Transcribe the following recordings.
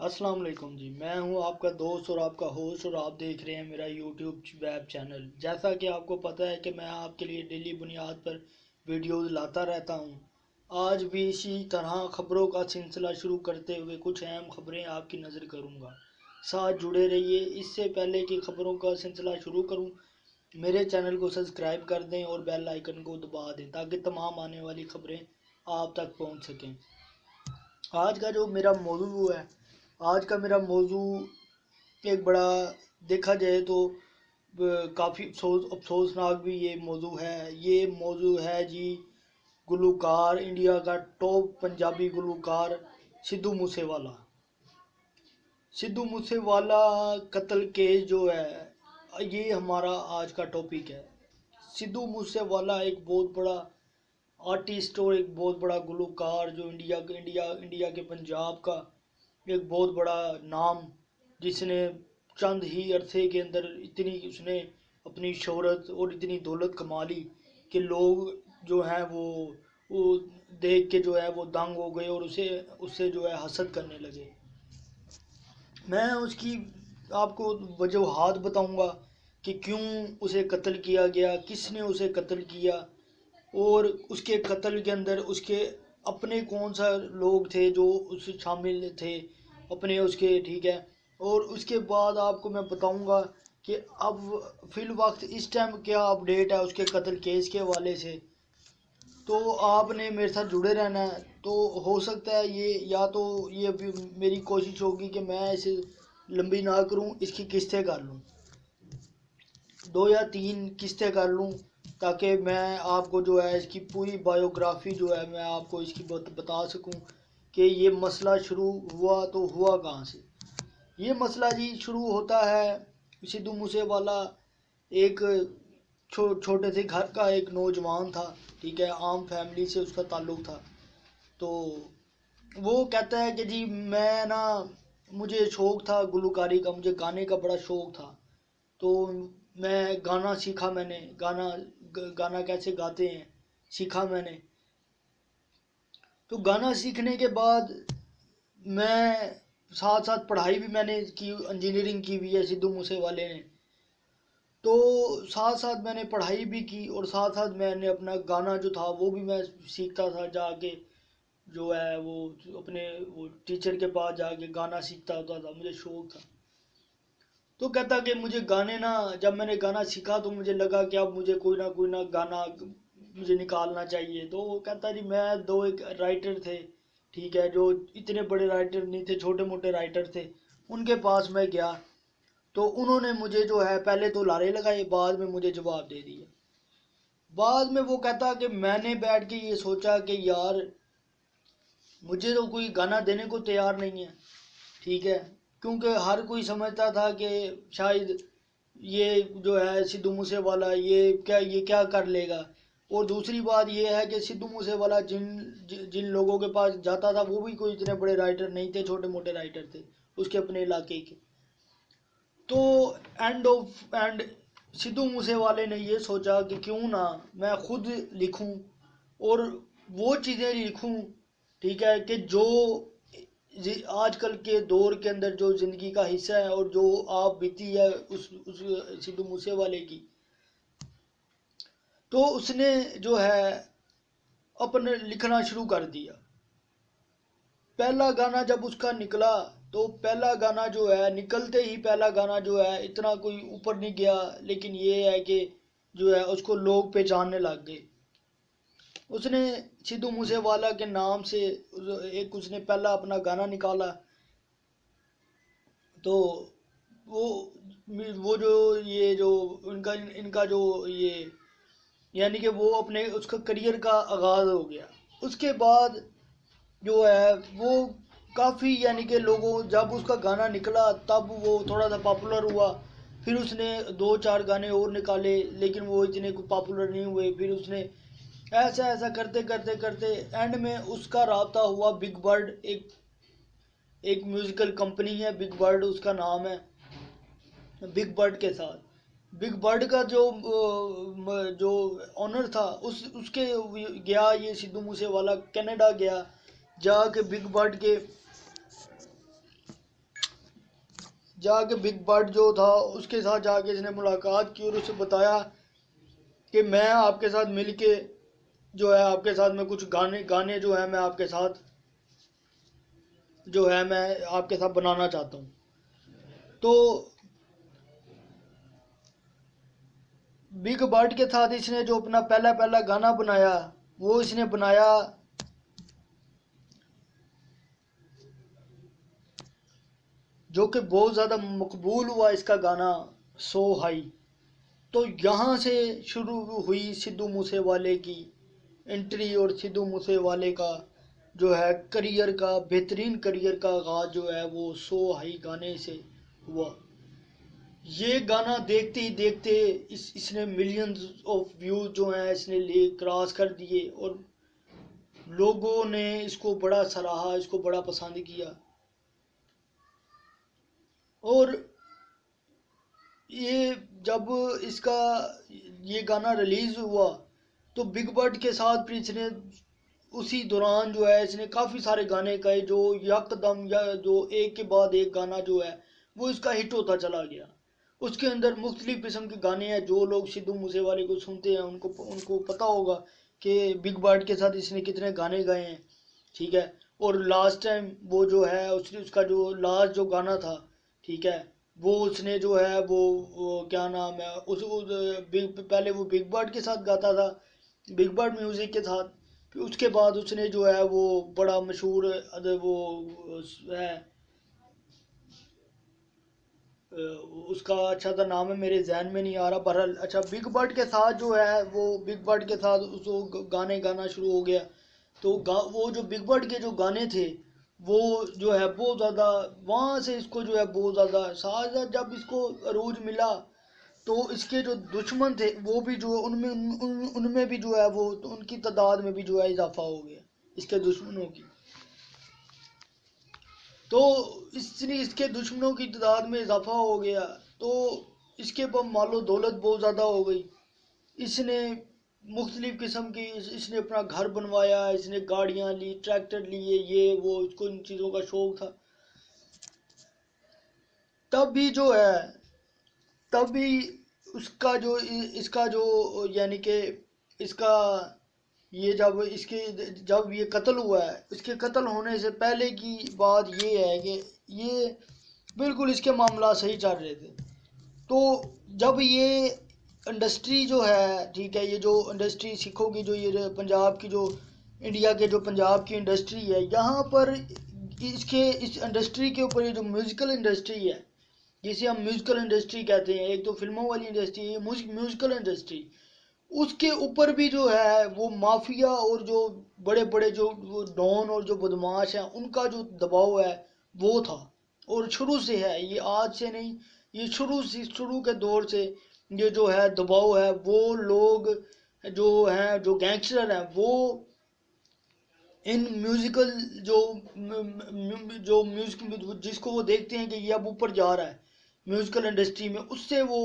अस्सलाम वालेकुम जी। मैं हूं आपका दोस्त और आपका होस्ट और आप देख रहे हैं मेरा यूट्यूब वेब चैनल। जैसा कि आपको पता है कि मैं आपके लिए डेली बुनियाद पर वीडियोस लाता रहता हूं। आज भी इसी तरह खबरों का सिलसिला शुरू करते हुए कुछ अहम खबरें आपकी नज़र करूंगा। साथ जुड़े रहिए। इससे पहले कि खबरों का सिलसिला शुरू करूं, मेरे चैनल को सब्सक्राइब कर दें और बेल आइकन को दबा दें ताकि तमाम आने वाली खबरें आप तक पहुंच सकें। आज का जो मेरा मौजू है, आज का मेरा मौजू एक बड़ा, देखा जाए तो काफ़ी अफसोसनाक भी ये मौजू है। ये मौजू है जी, गुलूकार, इंडिया का टॉप पंजाबी गुलूकार सिद्धू मूसेवाला। सिद्धू मूसेवाला कत्ल केस जो है, ये हमारा आज का टॉपिक है। सिद्धू मूसेवाला एक बहुत बड़ा आर्टिस्ट और एक बहुत बड़ा गुलूकार, जो इंडिया के पंजाब का एक बहुत बड़ा नाम, जिसने चंद ही अरसे के अंदर इतनी उसने अपनी शोहरत और इतनी दौलत कमा ली कि लोग जो हैं वो देख के जो है वो दंग हो गए और उसे उससे जो है हसद करने लगे। मैं उसकी आपको वजूहात बताऊंगा कि क्यों उसे कत्ल किया गया, किसने उसे कत्ल किया, और उसके कत्ल के अंदर उसके अपने कौन सा लोग थे जो उस शामिल थे अपने उसके, ठीक है। और उसके बाद आपको मैं बताऊंगा कि अब फिल वक्त इस टाइम क्या अपडेट है उसके कत्ल केस के हवाले से। तो आपने मेरे साथ जुड़े रहना है। तो हो सकता है ये, या तो ये अभी मेरी कोशिश होगी कि मैं इसे लंबी ना करूं, इसकी किस्तें कर लूं, 2 या 3 किस्तें कर लूं, ताकि मैं आपको जो है इसकी पूरी बायोग्राफी जो है मैं आपको इसकी बता सकूं कि ये मसला शुरू हुआ तो हुआ कहाँ से। ये मसला जी शुरू होता है, सिद्धू मूसेवाला एक छोटे से घर का एक नौजवान था, ठीक है। आम फैमिली से उसका ताल्लुक था। तो वो कहता है कि जी मैं ना, मुझे शौक था गुलकारी का, मुझे गाने का बड़ा शौक था। तो मैं गाना सीखा, मैंने गाना कैसे गाते हैं सीखा मैंने। तो गाना सीखने के बाद मैं साथ साथ पढ़ाई भी मैंने की, इंजीनियरिंग की हुई है सिद्धू मूसे वाले ने। तो साथ साथ मैंने पढ़ाई भी की और साथ साथ मैंने अपना गाना जो था वो भी मैं सीखता था जाके, जो है वो अपने वो टीचर के पास जाके गाना सीखता होता था, मुझे शौक था। तो कहता कि मुझे गाने ना, जब मैंने गाना सीखा तो मुझे लगा कि अब मुझे कोई ना गाना मुझे निकालना चाहिए। तो वो कहता जी मैं दो एक राइटर थे, ठीक है, जो इतने बड़े राइटर नहीं थे, छोटे मोटे राइटर थे, उनके पास मैं गया। तो उन्होंने मुझे जो है पहले तो लारे लगाए, बाद में मुझे जवाब दे दिया। बाद में वो कहता कि मैंने बैठ के ये सोचा कि यार मुझे तो कोई गाना देने को तैयार नहीं है, ठीक है। क्योंकि हर कोई समझता था कि शायद ये जो है सिद्धू मूसेवाला ये क्या कर लेगा। और दूसरी बात ये है कि सिद्धू मूसेवाला जिन लोगों के पास जाता था वो भी कोई इतने बड़े राइटर नहीं थे, छोटे मोटे राइटर थे उसके अपने इलाके के। तो एंड सिद्धू मूसेवाले ने ये सोचा कि क्यों ना मैं खुद लिखूं और वो चीज़ें लिखूं, ठीक है, कि जो आजकल के दौर के अंदर जो ज़िंदगी का हिस्सा है और जो आप बीती है उस सिद्धू मूसेवाले की। तो उसने जो है अपने लिखना शुरू कर दिया। पहला गाना जब उसका निकला, तो पहला गाना जो है निकलते ही पहला गाना जो है इतना कोई ऊपर नहीं गया, लेकिन ये है कि जो है उसको लोग पहचानने लग गए। उसने सिद्धू मूसेवाला के नाम से एक उसने पहला अपना गाना निकाला। तो वो वो जो ये जो इनका इनका जो ये, यानी कि वो अपने उसका करियर का आगाज़ हो गया। उसके बाद जो है वो काफ़ी, यानी कि लोगों, जब उसका गाना निकला तब वो थोड़ा सा पॉपुलर हुआ। फिर उसने 2 4 गाने और निकाले, लेकिन वो इतने पॉपुलर नहीं हुए। फिर उसने ऐसा ऐसा करते करते करते एंड में उसका राब्ता हुआ बिग बर्ड, एक म्यूज़िकल कंपनी है बिग बर्ड उसका नाम है, बिग बर्ड के साथ। बिग बर्ड का जो ऑनर था उसके गया ये सिद्धू मूसेवाला, कनाडा गया, जाके बिग बर्ड के जाके बिग बट जो था उसके साथ जाके इसने मुलाकात की और उसे बताया कि मैं आपके साथ मिलके जो है आपके साथ में कुछ गाने गाने जो है मैं आपके साथ जो है मैं आपके साथ बनाना चाहता हूँ। तो बिग बट के साथ इसने जो अपना पहला पहला गाना बनाया वो इसने बनाया जो कि बहुत ज़्यादा मकबूल हुआ इसका गाना, सो हाई। तो यहाँ से शुरू हुई सिद्धू मूसेवाले की एंट्री और सिद्धू मूसेवाले का जो है करियर का बेहतरीन करियर का आगाज जो है वो सो हाई गाने से हुआ। ये गाना देखते ही देखते इसने मिलियंस ऑफ व्यूज जो हैं इसने ले क्रॉस कर दिए और लोगों ने इसको बड़ा सराहा, इसको बड़ा पसंद किया। और ये जब इसका ये गाना रिलीज हुआ तो बिग बट के साथ फिर इसने उसी दौरान जो है इसने काफ़ी सारे गाने गाए जो यकदम या जो एक के बाद एक गाना जो है वो इसका हिट होता चला गया। उसके अंदर मुख्तलिफ किस्म के गाने हैं। जो लोग सिद्धू मूसेवाले को सुनते हैं उनको उनको पता होगा कि बिग बट के साथ इसने कितने गाने गाए हैं, ठीक है। और लास्ट टाइम वो जो है उसका जो लास्ट जो गाना था, ठीक है, वो उसने जो है वो क्या नाम है पहले वो बिग बट के साथ गाता था, बिग बट म्यूजिक के साथ। फिर उसके बाद उसने जो है वो बड़ा मशहूर वो है उसका अच्छा सा नाम है मेरे जहन में नहीं आ रहा। बहरहाल अच्छा बिग बट के साथ जो है वो बिग बट के साथ उसको गाने गाना शुरू हो गया। तो वो जो बिग बट के जो गाने थे वो जो है बहुत ज़्यादा वहाँ से इसको जो है बहुत ज़्यादा साथ साथ जब इसको अरूज मिला तो इसके जो दुश्मन थे वो भी जो उनमें भी जो है वो तो उनकी तादाद में भी जो है इजाफा हो गया इसके दुश्मनों की। तो इसलिए इसके दुश्मनों की तादाद में इजाफा हो गया तो इसके पास मालो दौलत बहुत ज़्यादा हो गई। इसने मुख्तलिफ किस्म की इसने अपना घर बनवाया, इसने गाड़ियाँ ली, ट्रैक्टर लिए, ये वो इसको इन चीज़ों का शौक था। तब भी जो है तब भी उसका जो इसका जो यानी कि इसका ये जब ये कत्ल हुआ है इसके कत्ल होने से पहले की बात ये है कि ये बिल्कुल इसके मामला सही चल रहे थे। तो जब ये इंडस्ट्री जो है, ठीक है, ये जो इंडस्ट्री सिखों की जो ये पंजाब की जो इंडिया के जो पंजाब की इंडस्ट्री है यहाँ पर इस इंडस्ट्री के ऊपर ये जो म्यूज़िकल इंडस्ट्री है जिसे हम म्यूज़िकल इंडस्ट्री कहते हैं, एक तो फिल्मों वाली इंडस्ट्री है, म्यूज़िकल इंडस्ट्री, उसके ऊपर भी जो है वो माफिया और जो बड़े बड़े जो वो डॉन और जो बदमाश हैं उनका जो दबाव है वो था। और शुरू से है, ये आज से नहीं, ये शुरू के दौर से ये जो है दबाव है। वो लोग जो हैं जो गैंगस्टर हैं वो इन म्यूजिकल जो जो म्यूजिक जिसको वो देखते हैं कि ये अब ऊपर जा रहा है म्यूजिकल इंडस्ट्री में, उससे वो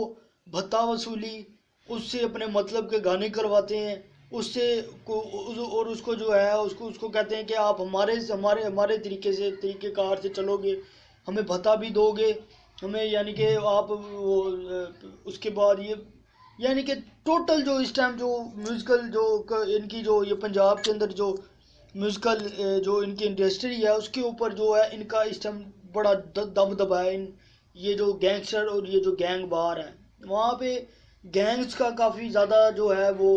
भत्ता वसूली, उससे अपने मतलब के गाने करवाते हैं, उससे और उसको जो है उसको उसको कहते हैं कि आप हमारे हमारे हमारे तरीक़ेकार से चलोगे, हमें भत्ता भी दोगे, हमें यानी कि आप वो उसके बाद ये यानी कि टोटल जो इस टाइम जो म्यूज़िकल जो इनकी जो ये पंजाब के अंदर जो म्यूज़िकल जो इनकी इंडस्ट्री है उसके ऊपर जो है इनका इस टाइम बड़ा दबदबा है। ये जो गैंगस्टर और ये जो गैंग बार है वहाँ पे गैंग्स का काफ़ी ज़्यादा जो है वो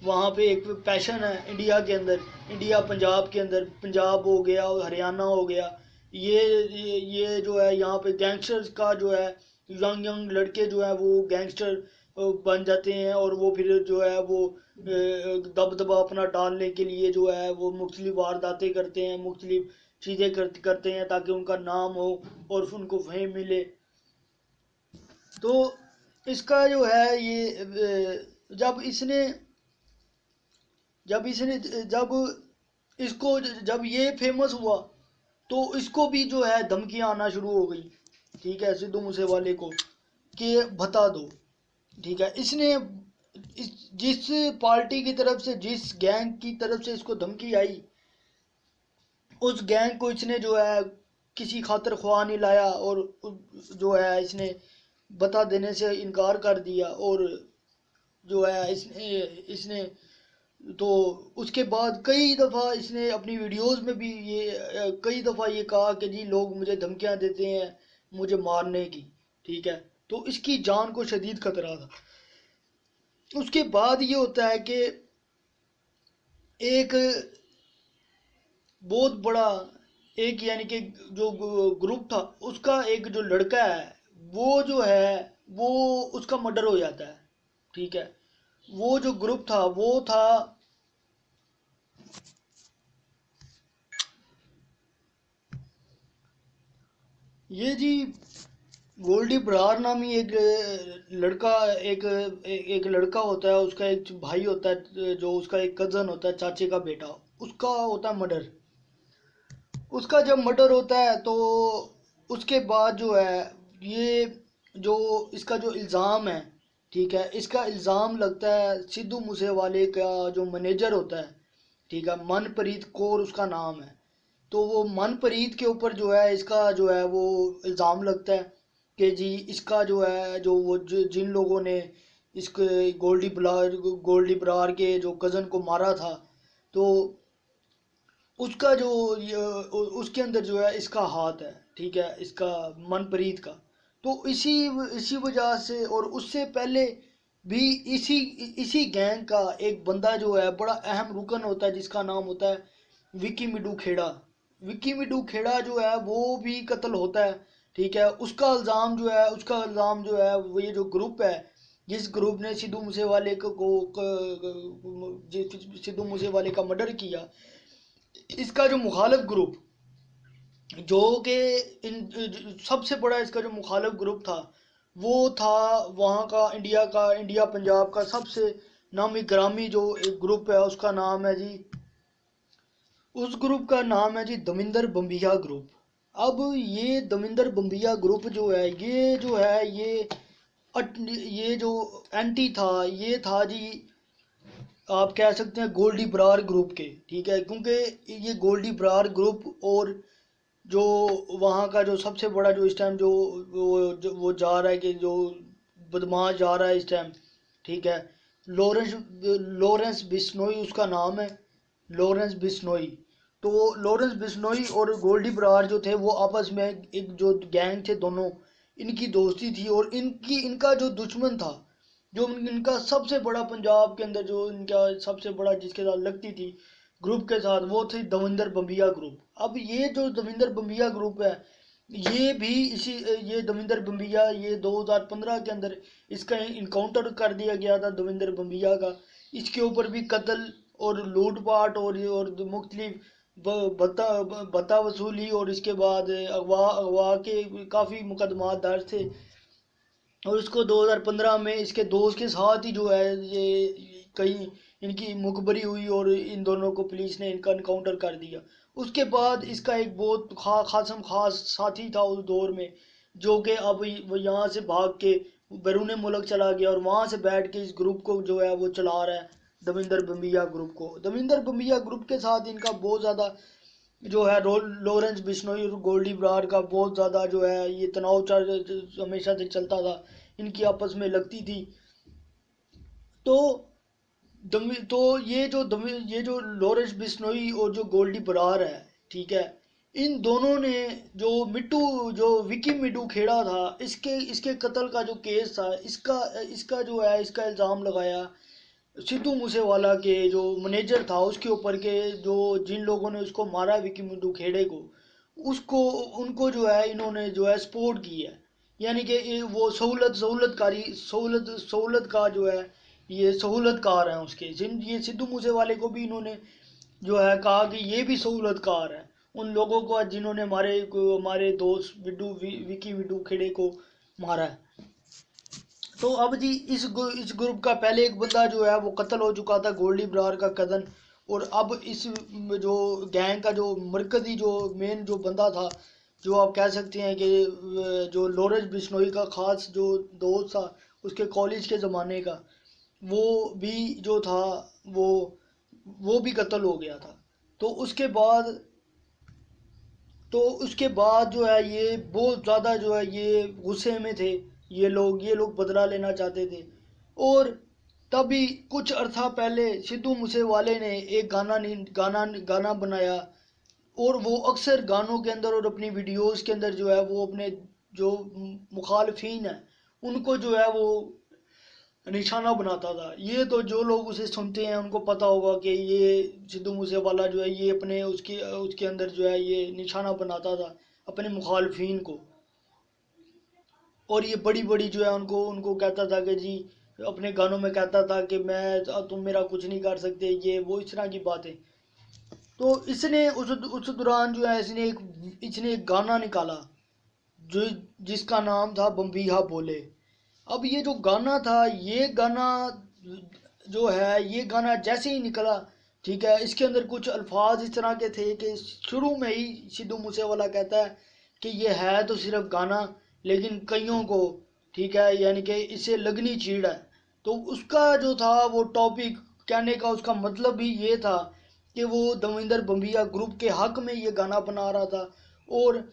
वहाँ पे एक पैशन है इंडिया के अंदर, इंडिया पंजाब के अंदर, पंजाब हो गया और हरियाणा हो गया, ये जो है यहाँ पे गैंगस्टर्स का जो है यंग यंग लड़के जो है वो गैंगस्टर बन जाते हैं और वो फिर जो है वो दबदबा अपना डालने के लिए जो है वो मुख्तलिफ वारदातें करते हैं, मुख्तलिफ चीज़ें करते हैं ताकि उनका नाम हो और उनको फेम मिले। तो इसका जो है ये जब इसको जब ये फेमस हुआ तो इसको भी जो है धमकियां आना शुरू हो गई, ठीक है, सिद्धू मूसेवाले को कि बता दो, ठीक है। जिस पार्टी की तरफ से जिस गैंग की तरफ से इसको धमकी आई उस गैंग को इसने जो है किसी खातिर ख्वाह नहीं लाया और जो है इसने बता देने से इनकार कर दिया। और जो है इसने इसने तो उसके बाद कई दफ़ा इसने अपनी वीडियोस में भी ये कई दफ़ा ये कहा कि जी लोग मुझे धमकियां देते हैं मुझे मारने की, ठीक है। तो इसकी जान को शदीद खतरा था। उसके बाद ये होता है कि एक बहुत बड़ा एक यानी कि जो ग्रुप था उसका एक जो लड़का है वो जो है वो उसका मर्डर हो जाता है, ठीक है। वो जो ग्रुप था वो था ये जी गोल्डी बरार नामी एक लड़का एक लड़का होता है, उसका एक भाई होता है जो उसका एक कज़न होता है, चाचे का बेटा, उसका होता है मर्डर। उसका जब मर्डर होता है तो उसके बाद जो है ये जो इसका जो इल्ज़ाम है, ठीक है, इसका इल्ज़ाम लगता है सिद्धू मूसेवाले का जो मैनेजर होता है, ठीक है, मनप्रीत कौर उसका नाम है। तो वो मनप्रीत के ऊपर जो है इसका जो है वो इल्ज़ाम लगता है कि जी इसका जो है जिन लोगों ने इसके गोल्डी बरार के जो कज़न को मारा था, तो उसका जो उसके अंदर जो है इसका हाथ है, ठीक है, इसका मनप्रीत का। तो इसी इसी वजह से और उससे पहले भी इसी इसी गैंग का एक बंदा जो है बड़ा अहम रुकन होता है जिसका नाम होता है विकी मिडू खेड़ा। विकी मिडू खेड़ा जो है वो भी कत्ल होता है, ठीक है। उसका इल्ज़ाम जो है वो ये जो ग्रुप है जिस ग्रुप ने सिद्धू मूसेवाले सिद्धू मूसेवाले का मर्डर किया, इसका जो मुखालिफ ग्रुप जो कि इन सबसे बड़ा इसका जो मुखालिफ ग्रुप था वो था वहाँ का इंडिया पंजाब का सबसे नामी ग्रामी जो एक ग्रुप है उसका नाम है जी, उस ग्रुप का नाम है जी दविंदर बम्बिया ग्रुप। अब ये दविंदर बम्बिया ग्रुप जो है ये जो है ये जो एंटी था, ये था जी आप कह सकते हैं गोल्डी बरार ग्रुप के, ठीक है। क्योंकि ये गोल्डी बरार ग्रुप और जो वहाँ का जो सबसे बड़ा जो इस टाइम वो जा रहा है कि जो बदमाश जा रहा है इस टाइम, ठीक है, लॉरेंस लॉरेंस बिश्नोई उसका नाम है, लॉरेंस बिश्नोई। तो लॉरेंस बिश्नोई और गोल्डी बरार जो थे वो आपस में एक जो गैंग थे दोनों, इनकी दोस्ती थी। और इनका जो दुश्मन था जो इनका सबसे बड़ा पंजाब के अंदर जो इनका सबसे बड़ा जिसके साथ लगती थी ग्रुप के साथ, वो थी दविंदर बम्बिया ग्रुप। अब ये जो दविंदर बम्बिया ग्रुप है ये भी इसी ये दविंदर बम्बिया ये 2015 के अंदर इसका इनकाउंटर कर दिया गया था दविंदर बम्बिया का। इसके ऊपर भी कत्ल और लूटपाट और मुख्तलिफ भत्ता वसूली और इसके बाद अगवा अगवा के काफ़ी मुकदमा दर्ज थे। और इसको 2015 में इसके दोस्त के साथ ही जो है ये कहीं इनकी मुखबरी हुई और इन दोनों को पुलिस ने इनका इनकाउंटर कर दिया। उसके बाद इसका एक बहुत खासम खास साथी था उस दौर में जो कि अब वो यहाँ से भाग के बैरून मुल्क चला गया और वहाँ से बैठ के इस ग्रुप को जो है वो चला रहा है दविंदर बम्बिया ग्रुप को। दविंदर बम्बिया ग्रुप के साथ इनका बहुत ज़्यादा जो है लॉरेंस बिश्नोई और गोल्डी बरार का बहुत ज़्यादा जो है ये तनाव हमेशा से चलता था, इनकी आपस में लगती थी। तो तो ये जो लॉरेंस बिश्नोई और जो गोल्डी बरार है, ठीक है, इन दोनों ने जो विकी मिडू खेड़ा था इसके इसके कत्ल का जो केस था इसका इसका जो है इसका इल्ज़ाम लगाया सिद्धू मूसेवाला के जो मैनेजर था उसके ऊपर के जो जिन लोगों ने उसको मारा विकी मिंटू खेड़े को उसको उनको जो है इन्होंने जो है सपोर्ट की है। यानी कि वो सहूलत का जो है ये सहूलतकार हैं उसके जिन ये सिद्धू मूसेवाले को भी इन्होंने जो है कहा कि ये भी सहूलतकार है उन लोगों को जिन्होंने हमारे दोस्त विकी मिंटू खेड़े को मारा है। तो अब जी इस ग्रुप का पहले एक बंदा जो है वो कत्ल हो चुका था गोल्डी बरार का कज़न। और अब इस जो गैंग का जो मरकजी जो मेन जो बंदा था जो आप कह सकते हैं कि जो लॉरेंस बिश्नोई का ख़ास जो दोस्त था उसके कॉलेज के ज़माने का, वो भी जो था वो भी कत्ल हो गया था। तो उसके बाद तो उसके बाद जो है ये बहुत ज़्यादा जो है ये गुस्से में थे, ये लोग बदला लेना चाहते थे। और तभी कुछ अरसा पहले सिद्धू मूसेवाले ने एक गाना बनाया, और वो अक्सर गानों के अंदर और अपनी वीडियोस के अंदर जो है वो अपने जो मुखालफीन है उनको जो है वो निशाना बनाता था। ये तो जो लोग उसे सुनते हैं उनको पता होगा कि ये सिद्धू मूसेवाला जो है ये अपने उसके उसके अंदर जो है ये निशाना बनाता था अपने मुखालफीन को। और ये बड़ी बड़ी जो है उनको उनको कहता था कि जी, अपने गानों में कहता था कि मैं तुम मेरा कुछ नहीं कर सकते, ये वो इस तरह की बातें। तो इसने उस दौरान जो है इसने एक गाना निकाला जो जिसका नाम था बम्बिहा बोले। अब ये जो गाना था, ये गाना जो है ये गाना जैसे ही निकला, ठीक है, इसके अंदर कुछ अल्फाज इस तरह के थे कि शुरू में ही सिद्धू मूसेवाला कहता है कि ये है तो सिर्फ गाना, लेकिन कईयों को, ठीक है, यानी कि इसे लगनी चीड़ है। तो उसका जो था वो टॉपिक कहने का उसका मतलब भी ये था कि वो दविंदर बम्बिया ग्रुप के हक में ये गाना बना रहा था। और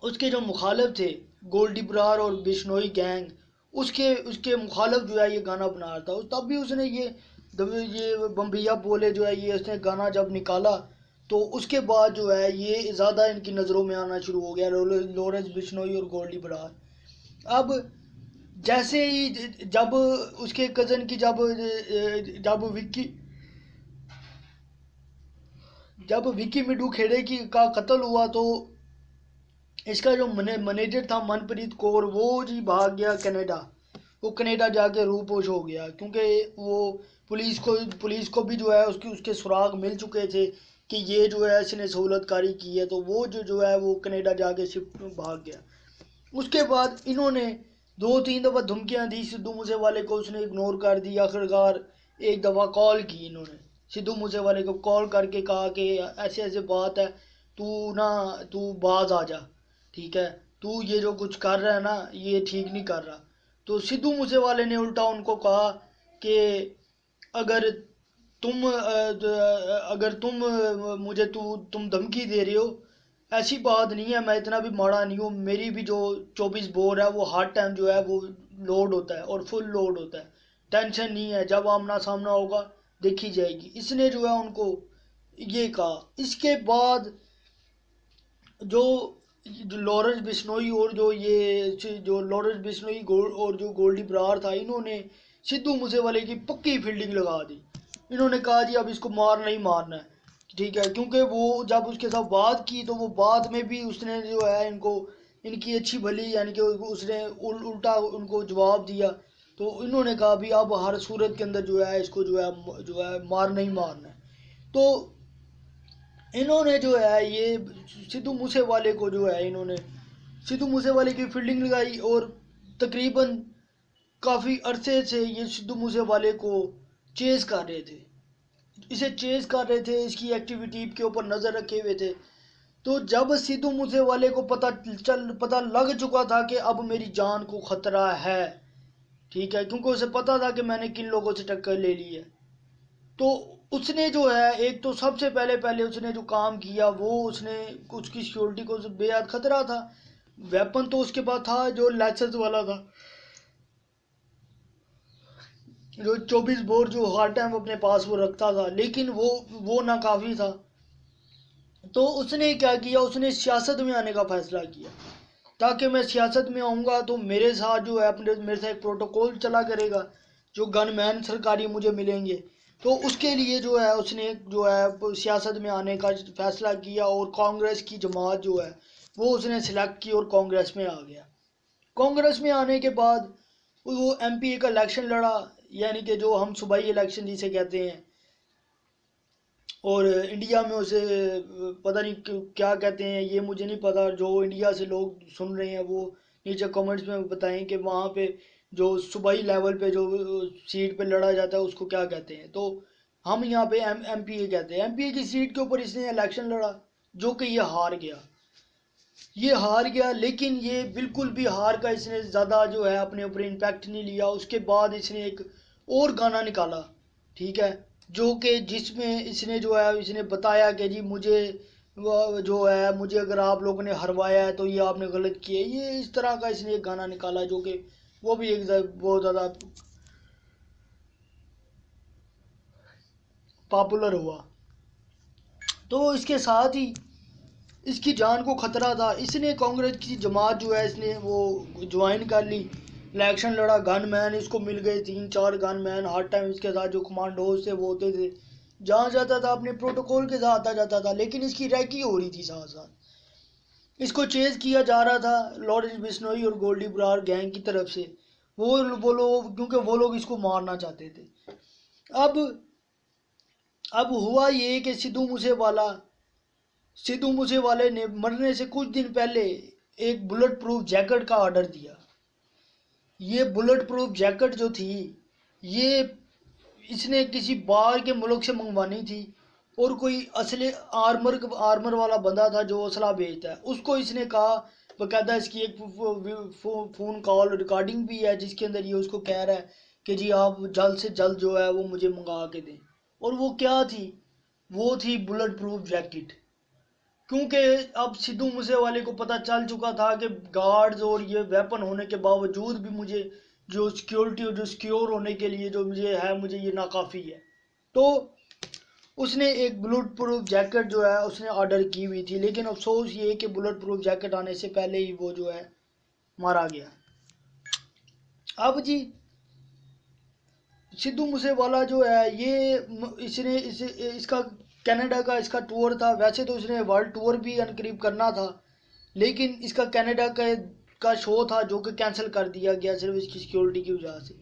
उसके जो मुखालिफ थे गोल्डी बरार और बिश्नोई गैंग, उसके उसके मुखालिफ जो है ये गाना बना रहा था। तब भी उसने ये बम्बिया बोले जो है ये उसने गाना जब निकाला, तो उसके बाद जो है ये ज़्यादा इनकी नज़रों में आना शुरू हो गया, लॉरेंस बिश्नोई और गोल्डी बरार। अब जैसे ही जब उसके कज़न की जब विक्की मिडू खेड़े की का कत्ल हुआ, तो इसका जो मैनेजर था मनप्रीत कौर, वो जी भाग गया कनाडा। वो कनाडा जाके रूपोश हो गया, क्योंकि वो पुलिस को भी जो है उसके सुराग मिल चुके थे कि ये जो है इसने सहूलतकारी की है। तो वो जो है वो कनाडा जाके शिफ्ट भाग गया। उसके बाद इन्होंने 2-3 दफ़ा धमकियां दी सिद्धू मूसेवाले को, उसने इग्नोर कर दी। आखिरकार एक दफ़ा कॉल की इन्होंने सिद्धू मूसेवाले को, कॉल करके कहा कि ऐसे ऐसे बात है, तू बाज आ जा, ठीक है, तू ये जो कुछ कर रहा है ना ये ठीक नहीं कर रहा। तो सिद्धू मूसेवाले ने उल्टा उनको कहा कि अगर तुम मुझे तुम धमकी दे रहे हो, ऐसी बात नहीं है, मैं इतना भी माड़ा नहीं हूँ। मेरी भी जो 24 बोर है वो हर टाइम जो है वो लोड होता है और फुल लोड होता है, टेंशन नहीं है, जब आमना सामना होगा देखी जाएगी। इसने जो है उनको ये कहा। इसके बाद जो लॉरेंस बिश्नोई और जो लॉरेंस बिश्नोई और जो गोल्डी बरार था, इन्होंने सिद्धू मूसेवाले की पक्की फील्डिंग लगा दी। इन्होंने कहा जी अब इसको मारना ही मारना है, ठीक है, क्योंकि वो जब उसके साथ बात की तो वो बाद में भी उसने जो है इनकी अच्छी भली, यानी कि उसने उल्टा उनको जवाब दिया। तो इन्होंने कहा भी अब हर सूरत के अंदर जो है इसको जो है मारना ही मारना है। तो इन्होंने जो है ये सिद्धू मूसेवाले को जो है इन्होंने सिद्धू मूसेवाले की फील्डिंग लगाई, और तकरीबन काफ़ी अरसे से ये सिद्धू मूसेवाले को चेज़ कर रहे थे, इसकी एक्टिविटी के ऊपर नज़र रखे हुए थे। तो जब सिद्धू मूसेवाले को पता लग चुका था कि अब मेरी जान को ख़तरा है, ठीक है, क्योंकि उसे पता था कि मैंने किन लोगों से टक्कर ले ली है, तो उसने जो है एक तो सबसे पहले उसने जो काम किया वो उसने उसकी सिक्योरिटी को बेहद खतरा था। वेपन तो उसके पास था जो लाइसेंस वाला था, जो 24 बोर जो हर टाइम अपने पास वो रखता था, लेकिन वो नाकाफी था। तो उसने क्या किया, उसने सियासत में आने का फैसला किया, ताकि मैं सियासत में आऊँगा तो मेरे साथ जो है मेरे साथ एक प्रोटोकॉल चला करेगा, जो गनमैन सरकारी मुझे मिलेंगे। तो उसके लिए जो है उसने जो है सियासत में आने का फैसला किया, और कांग्रेस की जमात जो है वो उसने सिलेक्ट की और कांग्रेस में आ गया। कांग्रेस में आने के बाद वो एमपी का इलेक्शन लड़ा, यानी कि जो हम सूबाई इलेक्शन जिसे कहते हैं, और इंडिया में उसे पता नहीं क्या कहते हैं, ये मुझे नहीं पता। जो इंडिया से लोग सुन रहे हैं वो नीचे कमेंट्स में बताएं कि वहाँ पे जो सूबाई लेवल पे जो सीट पे लड़ा जाता है उसको क्या कहते हैं। तो हम यहाँ पे एमपीए कहते हैं। एमपीए की सीट के ऊपर इसने इलेक्शन लड़ा, जो कि ये हार गया, लेकिन ये बिल्कुल भी हार का इसने ज़्यादा जो है अपने ऊपर इम्पैक्ट नहीं लिया। उसके बाद इसने एक और गाना निकाला, ठीक है, जो कि जिसमें इसने जो है इसने बताया कि जी मुझे वो जो है मुझे अगर आप लोगों ने हरवाया है तो ये आपने गलत किया है, ये इस तरह का इसने एक गाना निकाला जो कि वो भी एक बहुत ज़्यादा पॉपुलर हुआ। तो इसके साथ ही इसकी जान को खतरा था, इसने कांग्रेस की जमात जो है इसने वो ज्वाइन कर ली, इलेक्शन लड़ा, गन मैन इसको मिल गए 3-4 गन मैन हर टाइम इसके साथ, जो कमांडोज थे वो होते थे, जहाँ जाता था अपने प्रोटोकॉल के साथ आ जाता था। लेकिन इसकी रैकी हो रही थी साथ साथ, इसको चेज किया जा रहा था लॉरेंस बिश्नोई और गोल्डी बरार गैंग की तरफ से, वो लोग, क्योंकि वो लोग इसको मारना चाहते थे। अब अब हुआ ये कि सिद्धू मूसेवाले ने मरने से कुछ दिन पहले एक बुलेट प्रूफ जैकेट का ऑर्डर दिया। ये बुलेट प्रूफ जैकेट जो थी, ये इसने किसी बाहर के मुल्क से मंगवानी थी, और कोई असले आर्मर वाला बंदा था जो असला बेचता है, उसको इसने कहा, बकायदा इसकी एक फ़ोन कॉल रिकॉर्डिंग भी है जिसके अंदर ये उसको कह रहा है कि जी आप जल्द से जल्द जो है वो मुझे मंगा के दें। और वो क्या थी? वो थी बुलेट प्रूफ जैकेट। क्योंकि अब सिद्धू मूसेवाले को पता चल चुका था कि गार्ड्स और ये वेपन होने के बावजूद भी मुझे जो सिक्योरिटी और जो सिक्योर होने के लिए जो मुझे ये नाकाफ़ी है। तो उसने एक बुलेट प्रूफ जैकेट जो है उसने ऑर्डर की हुई थी, लेकिन अफसोस ये है कि बुलेट प्रूफ जैकेट आने से पहले ही वो जो है मारा गया। अब जी सिद्धू मूसेवाला जो है ये इसका कनाडा का इसका टूर था। वैसे तो इसने वर्ल्ड टूर भी अनकरीब करना था, लेकिन इसका कनाडा का शो था जो कि कैंसिल कर दिया गया सिर्फ इसकी सिक्योरिटी की वजह से,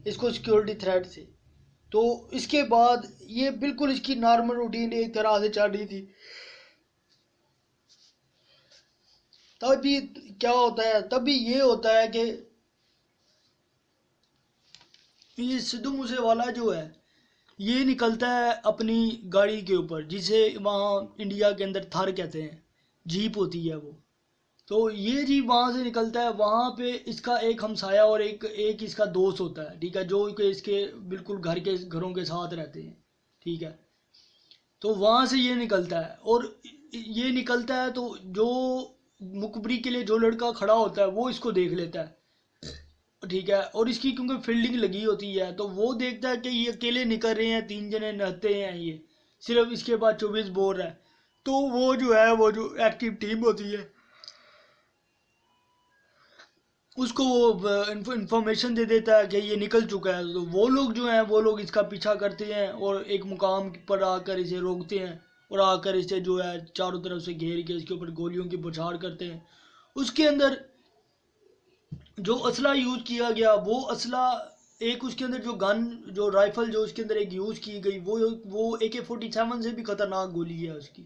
इसको सिक्योरिटी थ्रेट से। तो इसके बाद ये बिल्कुल इसकी नॉर्मल रूटीन एक तरह से चल रही थी। तभी क्या होता है, तभी ये होता है कि ये सिद्धू मूसेवाला जो है ये निकलता है अपनी गाड़ी के ऊपर, जिसे वहाँ इंडिया के अंदर थार कहते हैं, जीप होती है वो। तो ये जीप वहाँ से निकलता है, वहाँ पे इसका एक हमसाया और एक इसका दोस्त होता है, ठीक है, जो कि इसके बिल्कुल घरों के साथ रहते हैं, ठीक है। तो वहाँ से ये निकलता है, और ये निकलता है तो जो मुखबरी के लिए जो लड़का खड़ा होता है वो इसको देख लेता है, ठीक है। और इसकी क्योंकि फील्डिंग लगी होती है तो वो देखता है कि ये अकेले निकल रहे हैं, 3 जने नहाते हैं, ये सिर्फ इसके पास 24 बोर है। तो वो जो है वो जो एक्टिव टीम होती है उसको वो इंफॉर्मेशन दे देता है कि ये निकल चुका है। तो वो लोग जो हैं वो लोग इसका पीछा करते हैं और एक मुकाम पर आकर इसे रोकते हैं, और आकर इसे जो है चारों तरफ से घेर के इसके ऊपर गोलियों की बौछार करते हैं। उसके अंदर जो असला यूज किया गया वो असला, एक उसके अंदर जो गन, जो राइफल जो उसके अंदर एक यूज की गई वो AK-47 से भी खतरनाक गोली है उसकी।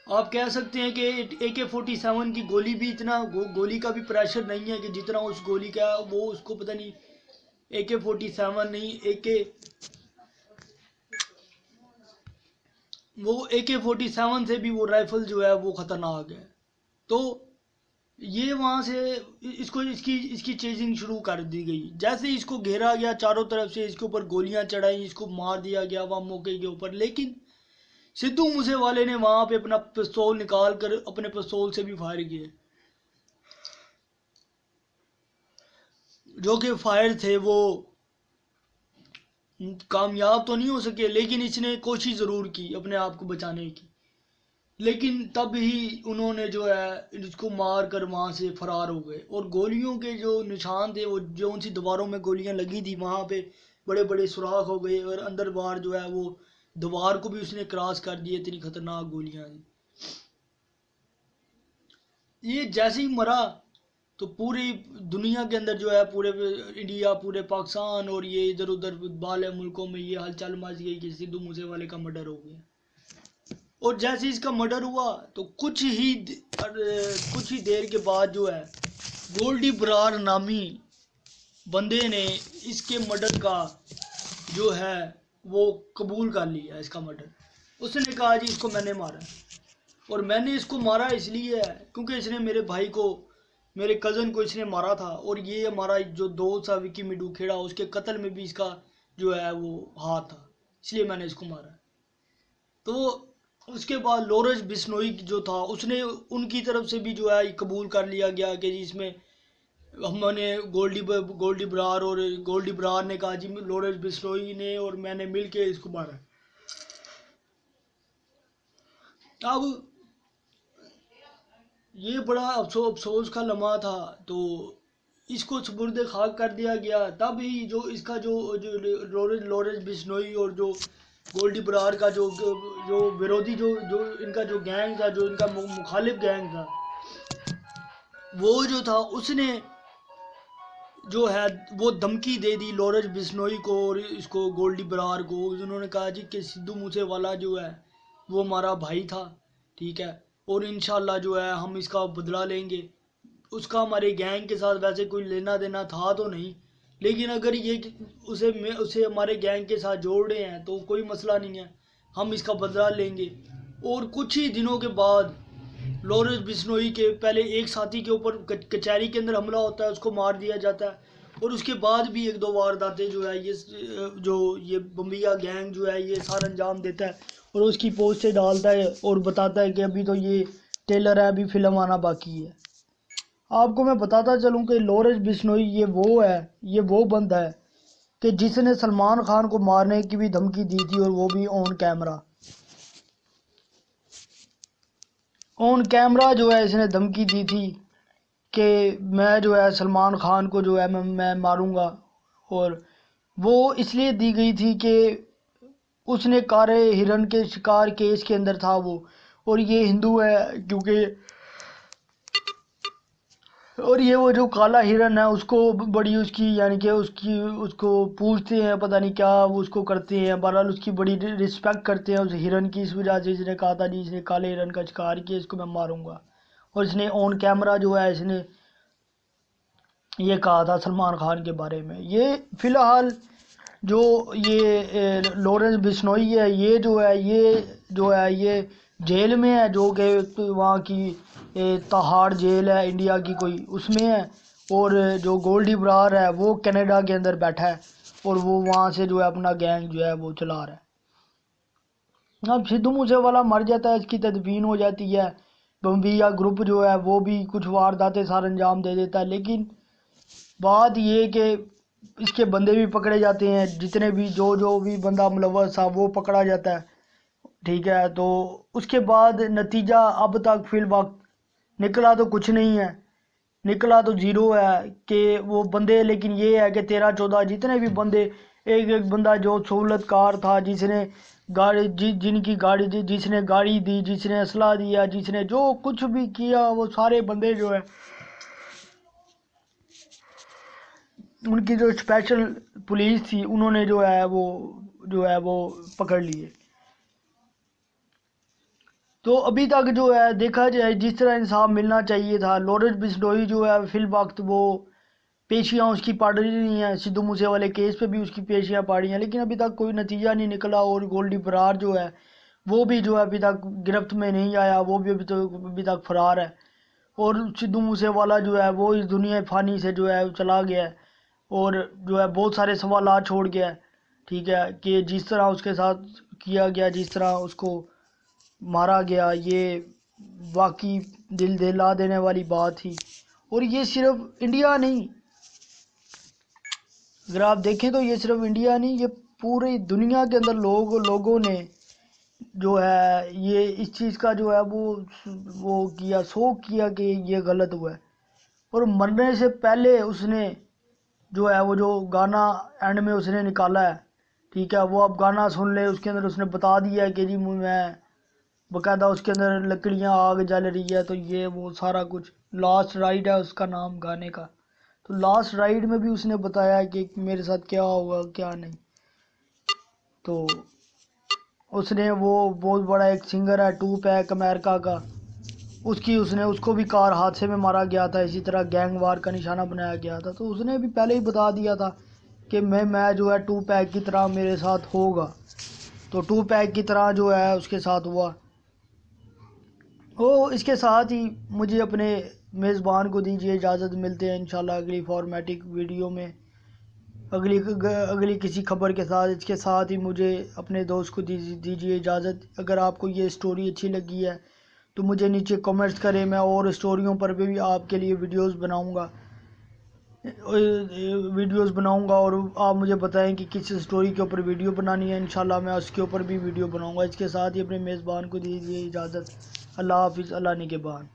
आप कह सकते हैं कि AK-47 की गोली भी इतना गोली का भी प्रेशर नहीं है कि जितना उस गोली का, वो उसको पता नहीं AK-47 नहीं AK-47 से भी वो राइफल जो है वो खतरनाक है। तो ये वहाँ से इसको इसकी चेजिंग शुरू कर दी गई। जैसे इसको घेरा गया चारों तरफ से, इसके ऊपर गोलियां चढ़ाई, इसको मार दिया गया वहाँ मौके के ऊपर। लेकिन सिद्धू मूसेवाले ने वहाँ पे अपना पिस्तौल निकाल कर अपने पिस्तौल से भी फायर किए, जो कि फायर थे वो कामयाब तो नहीं हो सके, लेकिन इसने कोशिश ज़रूर की अपने आप को बचाने की। लेकिन तब ही उन्होंने जो है इसको मार कर वहाँ से फरार हो गए। और गोलियों के जो निशान थे, वो जो उनसी दीवारों में गोलियां लगी थी वहाँ पे बड़े बड़े सुराख हो गए, और अंदर बाहर जो है वो दीवार को भी उसने क्रॉस कर दिए, इतनी खतरनाक गोलियां थी। ये जैसे ही मरा तो पूरी दुनिया के अंदर जो है, पूरे इंडिया, पूरे पाकिस्तान और ये इधर उधर बाले मुल्कों में ये हलचल मच गई कि सिद्धू मूसेवाले का मर्डर हो गया। और जैसे इसका मर्डर हुआ तो कुछ ही देर के बाद जो है गोल्डी बरार नामी बंदे ने इसके मर्डर का जो है वो कबूल कर लिया, इसका मर्डर। उसने कहा जी इसको मैंने मारा, और मैंने इसको मारा इसलिए है क्योंकि इसने मेरे भाई को, मेरे कज़न को इसने मारा था, और ये हमारा जो दोस्त था विकी मिडू खेड़ा, उसके कत्ल में भी इसका जो है वो हाथ था, इसलिए मैंने इसको मारा। तो उसके बाद लॉरेंस बिश्नोई जो था उसने उनकी तरफ से भी जो है कबूल कर लिया गया कि जिसमें हमने गोल्डी बरार और गोल्डी बरार ने कहा जी लॉरेंस बिश्नोई ने और मैंने मिल के इसको मारा। अब ये बड़ा अफसोस का लम्हा था। तो इसको सुपुर्द खाक कर दिया गया। तब ही जो इसका जो लॉरेंस बिश्नोई और जो गोल्डी बरार का जो विरोधी जो इनका जो गैंग था, जो इनका मुखालिफ गैंग था, वो जो था उसने जो है वो धमकी दे दी लॉरेंस बिश्नोई को और इसको गोल्डी बरार को। उन्होंने कहा जी कि सिद्धू मूसेवाला जो है वो हमारा भाई था, ठीक है, और इंशाल्लाह जो है हम इसका बदला लेंगे। उसका हमारे गैंग के साथ वैसे कोई लेना देना था तो नहीं, लेकिन अगर ये उसे हमारे गैंग के साथ जोड़ रहे हैं तो कोई मसला नहीं है, हम इसका बदला लेंगे। और कुछ ही दिनों के बाद लॉरेंस बिश्नोई के पहले एक साथी के ऊपर कचहरी के अंदर हमला होता है, उसको मार दिया जाता है। और उसके बाद भी एक दो वारदातें जो है ये बम्बिया गैंग जो है ये सारा अंजाम देता है और उसकी पोस्टें डालता है और बताता है कि अभी तो ये टेलर है, अभी फिल्म आना बाकी है। आपको मैं बताता चलूं कि लॉरेंस बिश्नोई ये वो बंदा है कि जिसने सलमान खान को मारने की भी धमकी दी थी, और वो भी ऑन कैमरा जो है इसने धमकी दी थी कि मैं जो है सलमान खान को जो है मैं मारूंगा। और वो इसलिए दी गई थी कि उसने कारे हिरन के शिकार केस के अंदर था वो, और ये हिंदू है क्योंकि, और ये वो जो काला हिरन है उसको बड़ी उसकी यानी कि उसको पूछते हैं, पता नहीं क्या वो उसको करते हैं, बहरहाल उसकी बड़ी रिस्पेक्ट करते हैं उस हिरन की। इस वजह से इसने कहा था जी इसने काले हिरन का शिकार किया, इसको मैं मारूंगा। और इसने ऑन कैमरा जो है इसने ये कहा था सलमान खान के बारे में। ये फ़िलहाल जो ये लॉरेंस बिश्नोई है ये जेल में है, जो कि वहाँ की तहाड़ जेल है इंडिया की कोई, उसमें है। और जो गोल्डी बरार है वो कनाडा के अंदर बैठा है और वो वहाँ से जो है अपना गैंग जो है वो चला रहा है। अब सिद्धू मूसेवाला मर जाता है, इसकी तदफीन हो जाती है, बम्बिया ग्रुप जो है वो भी कुछ वारदातें सार अंजाम दे देता है। लेकिन बात ये कि इसके बंदे भी पकड़े जाते हैं, जितने भी जो भी बंदा मुलव्वस था वो पकड़ा जाता है, ठीक है। तो उसके बाद नतीजा अब तक फिल वक्त निकला तो कुछ नहीं है, निकला तो ज़ीरो है कि वो बंदे। लेकिन ये है कि 13-14 जितने भी बंदे, एक एक बंदा जो सहूलतकार था, जिसने गाड़ी जिनकी गाड़ी जिसने गाड़ी दी, जिसने असला दिया, जिसने जो कुछ भी किया, वो सारे बंदे जो है उनकी जो स्पेशल पुलिस थी उन्होंने जो है वो पकड़ लिए। तो अभी तक जो है देखा जाए जिस तरह इंसाफ मिलना चाहिए था, लॉरेंस बिश्नोई जो है फिल वक्त वो पेशियाँ उसकी पड़ रही नहीं है, सिद्धू मूसे वाले केस पे भी उसकी पेशियाँ पड़ी हैं, लेकिन अभी तक कोई नतीजा नहीं निकला। और गोल्डी बरार जो है वो भी जो है अभी तक गिरफ्त में नहीं आया, वो भी अभी तक फरार है। और सिद्धू मूसेवाला जो है वो इस दुनिया फ़ानी से जो है चला गया है और जो है बहुत सारे सवालात छोड़ गया है, ठीक है, कि जिस तरह उसके साथ किया गया, जिस तरह उसको मारा गया, ये वाकई दिल दहला देने वाली बात थी। और ये सिर्फ इंडिया नहीं, अगर आप देखें तो ये सिर्फ इंडिया नहीं, ये पूरी दुनिया के अंदर लोगों ने जो है ये इस चीज़ का जो है वो किया, शोक किया कि ये गलत हुआ है। और मरने से पहले उसने जो है वो जो गाना एंड में उसने निकाला है, ठीक है, वो आप गाना सुन ले। उसके अंदर उसने बता दिया है कि जी मैं बकायदा उसके अंदर लकड़ियाँ आग जल रही है, तो ये वो सारा कुछ। लास्ट राइड है उसका नाम गाने का। तो लास्ट राइड में भी उसने बताया है कि मेरे साथ क्या होगा क्या नहीं। तो उसने वो बहुत बड़ा एक सिंगर है टू पैक अमेरिका का, उसको भी कार हादसे में मारा गया था, इसी तरह गैंग वार का निशाना बनाया गया था। तो उसने भी पहले ही बता दिया था कि मैं जो है टू पैक की तरह मेरे साथ होगा। तो टू पैक की तरह जो है उसके साथ हुआ। ओ इसके साथ ही मुझे अपने मेज़बान को दीजिए इजाज़त, मिलते हैं इंशाल्लाह अगली फॉर्मेटिक वीडियो में। अगली किसी खबर के साथ, इसके साथ ही मुझे अपने दोस्त को दीजिए इजाज़त। अगर आपको ये स्टोरी अच्छी लगी है तो मुझे नीचे कमेंट्स करें, मैं और स्टोरियों पर भी आपके लिए वीडियोस बनाऊंगा और आप मुझे बताएं कि किस स्टोरी के ऊपर वीडियो बनानी है। इंशाल्लाह मैं उसके ऊपर भी वीडियो बनाऊंगा। इसके साथ ही अपने मेज़बान को दीजिए इजाज़त। अल्लाह हाफिज़, अल्लाह निगहबान।